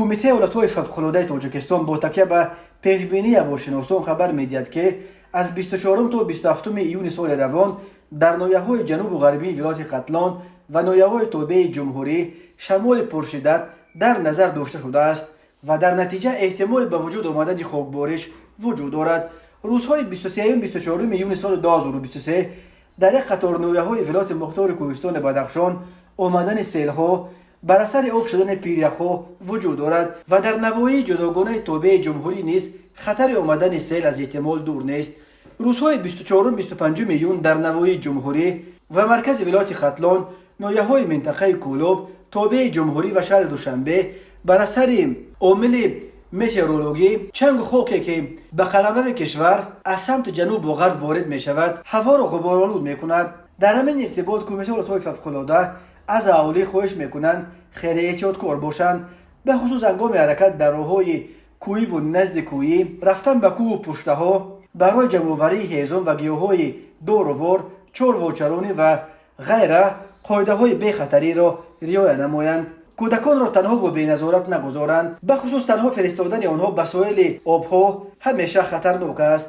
کمیته ولایت‌های فوق‌العاده تاجیکستان با تکیه به پیشبینی هواشناسان خبر می‌دهد که از 24 تا 27 ایون سال روان در ناحیه‌های جنوب و غربی ولایت ختلان و ناحیه‌های توبه جمهوری شمال پرشدت در نظر داشته شده است و در نتیجه احتمال به وجود آمدن خاکبارش وجود دارد. روزهای 23 و 24 ایون سال 2023 در یک قطار ناحیه‌های ولایت مختار کوهستان بدخشان آمدن سیل‌ها بر اثر آب شدن پیرخ‌ها وجود دارد و در نواحی جداگانه توبه جمهوری نیز خطر آمدن سیل از احتمال دور نیست. روزهای 24 و 25 ایون در نواحی جمهوری و مرکز ولایت ختلان، ناحیه‌های منطقه کولوب، توبه جمهوری و شهر دوشنبه بر اثر عامل متئورولوژی چنگ خاکی که به قلمرو کشور از سمت جنوب و غرب وارد می شود هوا را غبارآلود می کند. در همین ارتباط کمیته ولایت‌های فوق‌العاده از اهالی خواهش می کنند خیلی احتیاطکار باشند، به خصوص هنگام حرکت در راه‌های کوهی و نزد کوهی، رفتن به کوه و پشته‌ها برای جمع‌آوری هیزم و گیاهای دور و ور، چارواچرانی و غیره قاعده‌های بی خطری را رعایت نمایند. کودکان را تنها و بی نظارت نگذارند، به خصوص تنها فرستادن آنها به ساحل آبها همیشه خطرناک است.